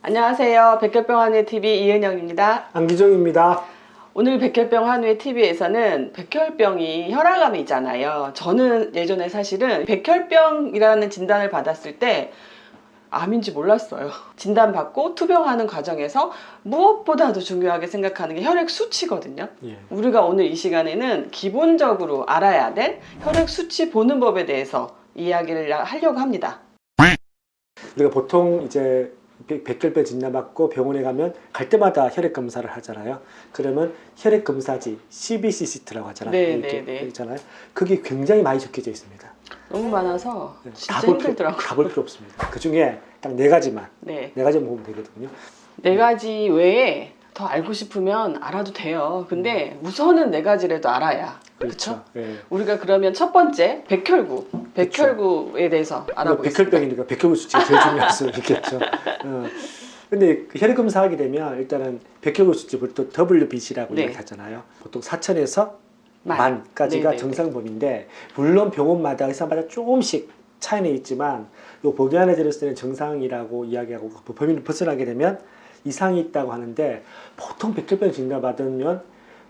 안녕하세요. 백혈병 한우의 TV 이은영입니다. 안기정입니다. 오늘 백혈병 한우의 TV에서는 백혈병이 혈압암이잖아요. 저는 예전에 사실은 백혈병이라는 진단을 받았을 때 암인지 몰랐어요. 진단받고 투병하는 과정에서 무엇보다도 중요하게 생각하는 게 혈액 수치거든요. 우리가 오늘 이 시간에는 기본적으로 알아야 될 혈액 수치 보는 법에 대해서 이야기를 하려고 합니다. 우리가 보통 이제 백혈병 진단받고 병원에 가면 갈 때마다 혈액 검사를 하잖아요. 그러면 혈액 검사지 CBC 시트라고 하잖아요. 네. 있잖아요. 그게 굉장히 많이 적혀져 있습니다. 너무 많아서 진짜 힘들더라고요. 다 볼 필요 없습니다. 그 중에 딱 네 가지만 네 가지만 보면 되거든요. 네 가지 외에 더 알고 싶으면 알아도 돼요. 근데 우선은 네 가지라도 알아야. 그렇죠? 네. 우리가 그러면 첫 번째 백혈구에 대해서 알아보겠습니다. 백혈병이니까 백혈구 수치가 제일 중요할 수 있겠죠. 근데 그 혈액 검사하게 되면 일단은 백혈구 수치 보통 WBC라고 이야기하잖아요. 보통 4천에서 만까지가 정상범위인데, 물론 병원마다 의사마다 조금씩 차이는 있지만 요 범위 안에 들었을 때는 정상이라고 이야기하고, 그 범위를 벗어나게 되면 이상이 있다고 하는데, 보통 백혈병 진단 받으면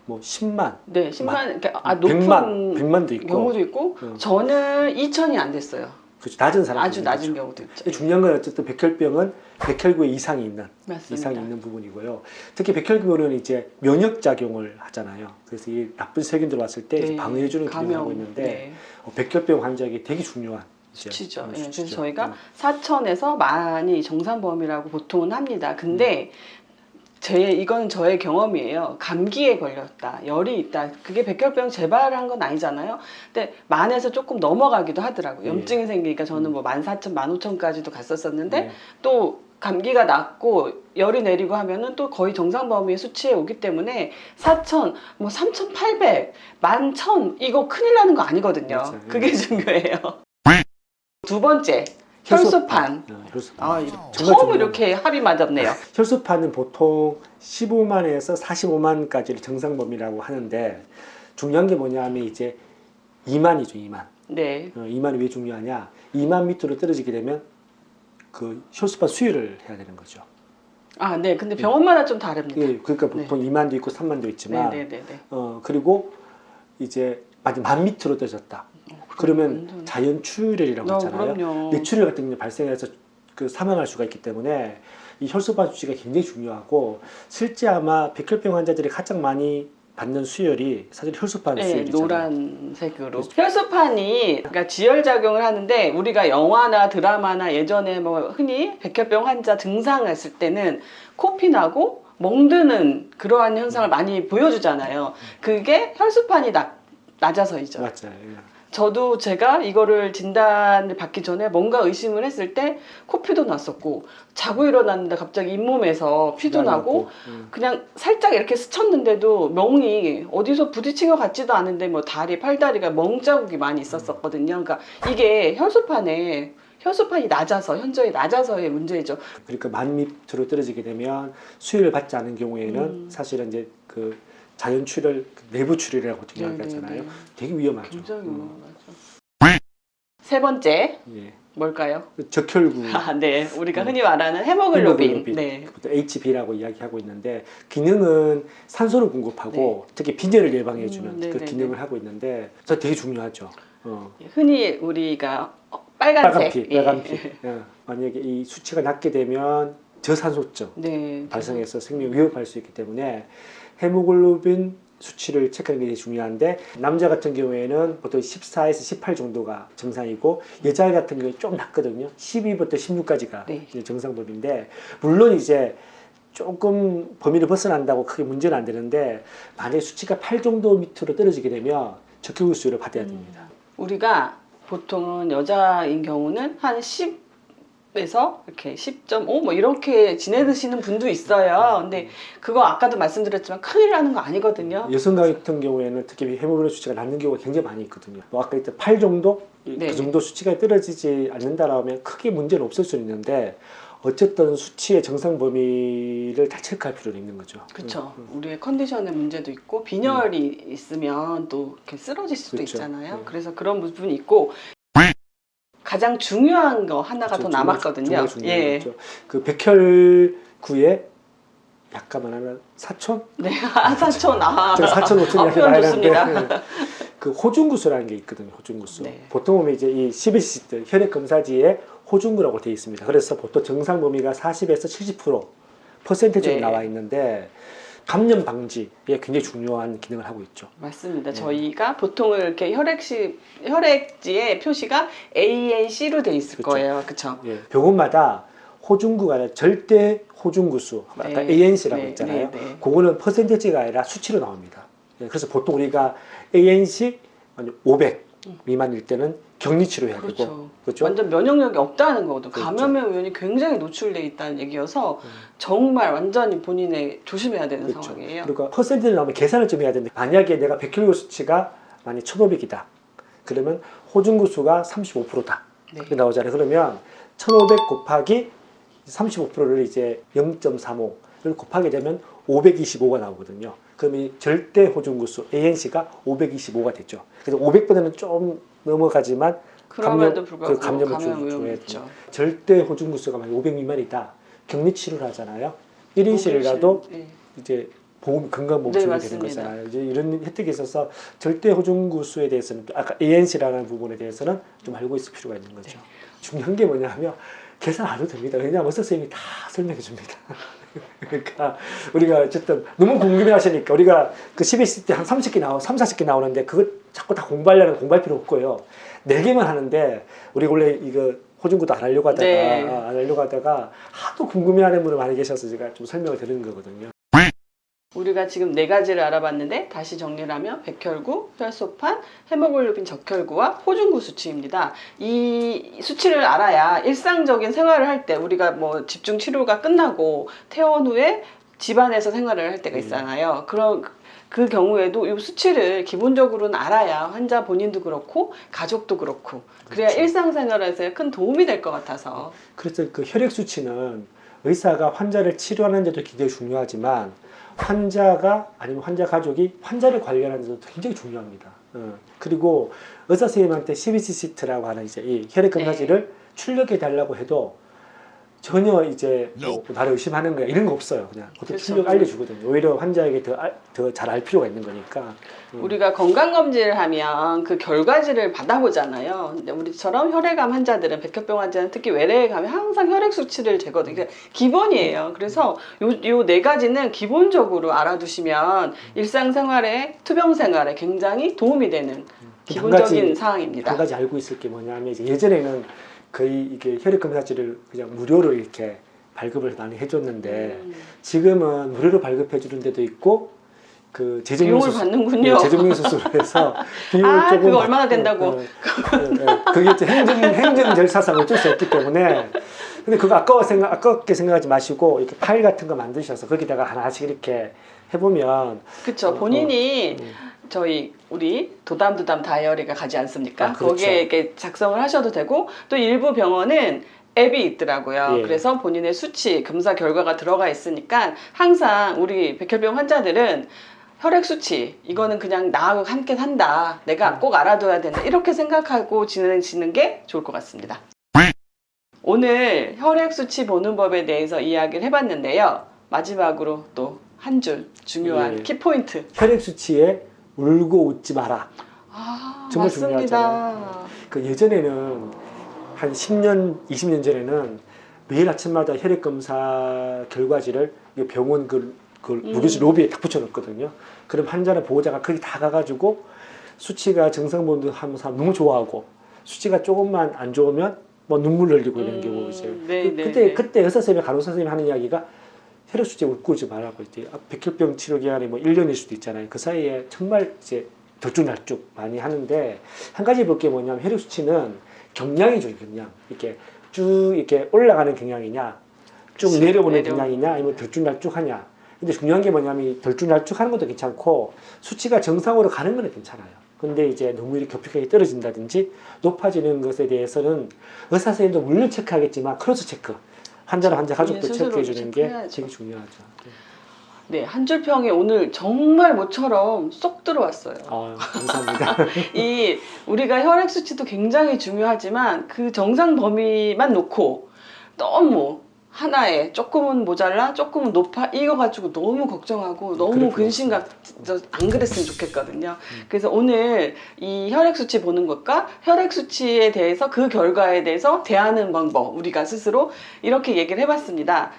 뭐 10만, 10만, 그러니까 높은 100만도 있고 경우도 있고, 저는 2천이 안 됐어요. 그렇죠. 낮은 사람, 아주 낮은 경우도 있죠. 중요한 건 어쨌든 백혈병은 백혈구에 이상이 있는, 맞습니다. 이상이 있는 부분이고요. 특히 백혈구는 이제 면역 작용을 하잖아요. 그래서 이 나쁜 세균 들어왔을 때 방어해주는 기능을 하고 있는데, 백혈병 환자에게 되게 중요한 수치죠. 그래서 저희가 4천에서 만이 정상 범위라고 보통은 합니다. 근데 이건 저의 경험이에요. 감기에 걸렸다, 열이 있다, 그게 백혈병 재발한 건 아니잖아요. 근데 만에서 조금 넘어가기도 하더라고요. 염증이 생기니까 저는 뭐 14,000, 15,000까지도 갔었었는데 또 감기가 낫고 열이 내리고 하면은 또 거의 정상 범위의 수치에 오기 때문에 4,000, 뭐 3,800, 11,000 이거 큰일 나는 거 아니거든요. 맞아요. 그게 중요해요. 두 번째, 혈소판. 처음 이렇게 합이 맞았네요. 혈소판은 보통 15만에서 45만까지를 정상범위라고 하는데, 중요한 게 뭐냐면 이제 2만이죠, 2만. 네. 2만이 왜 중요하냐? 2만 밑으로 떨어지게 되면 그 혈소판 수혈을 해야 되는 거죠. 네. 근데 병원마다 좀 다릅니다. 그러니까 보통 2만도 있고 3만도 있지만, 네. 그리고 이제 만약 만 밑으로 떨어졌다. 그러면 자연 출혈이라고 하잖아요. 그럼요. 뇌출혈 같은 게 발생해서 사망할 수가 있기 때문에 이 혈소판 수치가 굉장히 중요하고, 실제 아마 백혈병 환자들이 가장 많이 받는 수혈이 사실 혈소판 수혈이잖아요. 노란색으로. 혈소판이 그러니까 지혈 작용을 하는데, 우리가 영화나 드라마나 예전에 뭐 흔히 백혈병 환자 증상했을 때는 코피나고 멍드는 그러한 현상을 많이 보여주잖아요. 그게 혈소판이 낮아서이죠. 맞아요. 저도 제가 이거를 진단을 받기 전에 뭔가 의심을 했을 때 코피도 났었고, 자고 일어났는데 갑자기 잇몸에서 피도 나고, 그냥 살짝 이렇게 스쳤는데도 멍이 어디서 부딪힌 것 같지도 않은데 뭐 팔다리가 멍 자국이 많이 있었거든요. 그러니까 이게 혈소판이 낮아서, 현저히 낮아서의 문제죠. 그러니까 만 밑으로 떨어지게 되면 수혈을 받지 않은 경우에는 사실은 이제 그 자연 출혈, 내부 출혈이라고 보통 이야기하잖아요. 되게 위험하죠. 굉장히 위험하죠. 세 번째, 뭘까요? 적혈구. 네, 우리가 흔히 말하는 헤모글로빈. 네. HB라고 이야기하고 있는데, 기능은 산소를 공급하고 특히 빈혈을 예방해주는 그 기능을 하고 있는데, 저 되게 중요하죠. 흔히 우리가 빨간색. 빨간 피. 만약에 이 수치가 낮게 되면 저산소증 발생해서 생명 위협할 수 있기 때문에 헤모글로빈 수치를 체크하는 게 되게 중요한데, 남자 같은 경우에는 보통 14에서 18 정도가 정상이고, 여자 같은 경우에 좀 낮거든요. 12부터 16까지가 정상범위인데, 물론 이제 조금 범위를 벗어난다고 크게 문제는 안 되는데, 만약에 수치가 8 정도 밑으로 떨어지게 되면 적혈구 수혈을 받아야 됩니다. 우리가 보통은 여자인 경우는 한 10에서 이렇게 10.5 뭐 이렇게 지내드시는 분도 있어요. 근데 그거 아까도 말씀드렸지만 큰일 나는 거 아니거든요. 여성 같은 경우에는 특히 헤모글로빈 수치가 낮는 경우가 굉장히 많이 있거든요. 뭐 아까 했던 8 정도? 그 정도 수치가 떨어지지 않는다라면 크게 문제는 없을 수 있는데, 어쨌든 수치의 정상 범위를 다 체크할 필요는 있는 거죠. 그렇죠. 우리의 컨디션의 문제도 있고, 빈혈이 있으면 또 이렇게 쓰러질 수도 있잖아요. 그래서 그런 부분이 있고, 가장 중요한 거 하나가 더 남았거든요. 그 백혈 구에 약간만 하면 사촌? 네, 사촌. 제가 사촌 오촌 이렇게 표현 나가는데 좋습니다. 그 호중구수라는 게 있거든요. 호중구수. 네. 보통 보면 이제 이 12cc 혈액 검사지에 호중구라고 되어 있습니다. 그래서 보통 정상 범위가 40에서 70% 퍼센테이지로 네. 나와 있는데 감염 방지에 굉장히 중요한 기능을 하고 있죠. 맞습니다. 저희가 보통 이렇게 혈액지의 표시가 ANC로 돼 있을 그쵸. 거예요. 그렇죠? 예, 병원마다 호중구가 아니라 절대 호중구수, 아까 네. ANC라고 네, 했잖아요. 네, 네. 그거는 퍼센테이지가 아니라 수치로 나옵니다. 예, 그래서 보통 우리가 ANC 500 미만일 때는 격리 치료해야 되고, 그렇죠. 그렇죠? 완전 면역력이 없다는 거거든. 그렇죠. 감염의 우연이 굉장히 노출돼 있다는 얘기여서 정말 완전히 본인의 조심해야 되는 그렇죠. 상황이에요. 그러니까 퍼센트를 나오면 계산을 좀 해야 되는데 만약에 내가 100kg 수치가 만약 1,500이다. 그러면 호중구 수가 35%다. 네. 그게 나오잖아요. 그러면 1,500 곱하기 35%를 이제 0.35를 곱하게 되면 525가 나오거든요. 그럼 이 절대 호중구수 ANC가 525가 됐죠. 그래서 500보다는 좀 넘어가지만 그럼에도 불구하고 감염을 감염 위험이 중요해요. 있죠. 절대 호중구수가 만약 500 미만이다. 격리 치료를 하잖아요. 1인실이라도 네. 이제 보험 건강보험 네, 적용이 되는 맞습니다. 거잖아요. 이제 이런 혜택이 있어서 절대 호중구수에 대해서는 아까 ANC라는 부분에 대해서는 좀 알고 있을 필요가 있는 거죠. 네. 중요한 게 뭐냐면 계산 안 해도 됩니다. 왜냐하면 의사 선생님이 다 설명해 줍니다. 그러니까 우리가 어쨌든 너무 궁금해 하시니까 우리가 그 12시 때 한 30개 40개 나오는데 그거 자꾸 다 공부할 필요 없고요. 4개만 하는데 우리가 원래 이거 호중구도 안 하려고 하다가 네. 하도 궁금해하는 분이 많이 계셔서 제가 좀 설명을 드리는 거거든요. 우리가 지금 4가지를 알아봤는데 다시 정리를 하면 백혈구, 혈소판, 헤모글로빈 적혈구와 호중구 수치입니다. 이 수치를 알아야 일상적인 생활을 할 때 우리가 뭐 집중 치료가 끝나고 퇴원 후에 집안에서 생활을 할 때가 있잖아요. 그런 그 경우에도 이 수치를 기본적으로는 알아야 환자 본인도 그렇고 가족도 그렇고 그래야 그렇죠. 일상생활에서 큰 도움이 될 것 같아서. 그래서 그 혈액 수치는 의사가 환자를 치료하는 데도 굉장히 중요하지만 환자가 아니면 환자 가족이 환자를 관리하는 데도 굉장히 중요합니다. 그리고 의사 선생님한테 CBC-CT라고 하는 이제 이 혈액 검사지를 출력해 달라고 해도 전혀 이제 뭐 나를 의심하는 거야 이런 거 없어요. 그냥 그것도 그렇죠. 출력 알려주거든요. 오히려 환자에게 더 잘 알 필요가 있는 거니까. 우리가 건강검진을 하면 그 결과지를 받아보잖아요. 근데 우리처럼 혈액암 환자들은, 백혈병 환자는 특히 외래에 가면 항상 혈액 수치를 재거든요. 그게 기본이에요. 그래서 요 4가지는 기본적으로 알아두시면 일상생활에, 투병생활에 굉장히 도움이 되는 기본적인 사항입니다. 한 가지 알고 있을 게 뭐냐면 이제 예전에는 거의 이게 혈액 검사지를 그냥 무료로 이렇게 발급을 많이 해줬는데 지금은 무료로 발급해 주는 데도 있고 그 비용을 받는군요. 네, 재정명 수술을 해서 비용을 조금 그거 얼마나 된다고? 그게 이제 행정 절차상 어쩔 수 없기 때문에 근데 그거 아깝게 생각하지 마시고 이렇게 파일 같은 거 만드셔서 거기다가 하나씩 이렇게 해보면 그렇죠. 본인이 우리 도담 다이어리가 가지 않습니까? 그렇죠. 거기에 이렇게 작성을 하셔도 되고 또 일부 병원은 앱이 있더라고요. 예. 그래서 본인의 수치, 검사 결과가 들어가 있으니까 항상 우리 백혈병 환자들은 혈액 수치 이거는 그냥 나하고 함께 산다. 내가 꼭 알아둬야 된다. 이렇게 생각하고 지내시는 게 좋을 것 같습니다. 오늘 혈액 수치 보는 법에 대해서 이야기를 해봤는데요. 마지막으로 또 한 줄 중요한 예. 키포인트. 혈액 수치에 울고 웃지 마라. 정말 맞습니다. 중요하잖아요. 그 예전에는 한 10년, 20년 전에는 매일 아침마다 혈액 검사 결과지를 병원 무료실 로비에 딱 붙여놓거든요. 그럼 환자나 보호자가 거기 다 가가지고 수치가 정상 보는 하면서 너무 좋아하고 수치가 조금만 안 좋으면 뭐 눈물 흘리고 이런 경우 이제 그때 의사 선생님, 간호사 선생님이 하는 이야기가 혈액 수치에 웃고 오지 말라고 이제 백혈병 치료 기간이 뭐 1년일 수도 있잖아요. 그 사이에 정말 이제 들쭉날쭉 많이 하는데 한 가지 볼 게 뭐냐면 혈액 수치는 경향이죠, 경향. 이렇게 쭉 이렇게 올라가는 경향이냐, 쭉 내려오는 경향이냐, 아니면 들쭉날쭉하냐. 근데 중요한 게 뭐냐면 들쭉날쭉하는 것도 괜찮고 수치가 정상으로 가는 건 괜찮아요. 근데 이제 너무 이렇게 격하게 떨어진다든지 높아지는 것에 대해서는 의사 선생님도 물론 체크하겠지만 크로스 체크. 환자나 환자 가족도 체크해 주는 게 되게 중요하죠. 네, 한 줄 평이 오늘 정말 모처럼 쏙 들어왔어요. 감사합니다. 우리가 혈액 수치도 굉장히 중요하지만 그 정상 범위만 놓고 너무 하나에 조금은 모자라 조금은 높아 이거 가지고 너무 걱정하고 너무 그럴 필요 근심감 안 그랬으면 좋겠거든요. 그래서 오늘 이 혈액 수치 보는 것과 혈액 수치에 대해서 그 결과에 대해서 대하는 방법 우리가 스스로 이렇게 얘기를 해봤습니다.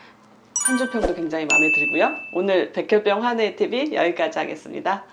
한 줄 평도 굉장히 마음에 들고요. 오늘 백혈병 한해 TV 여기까지 하겠습니다.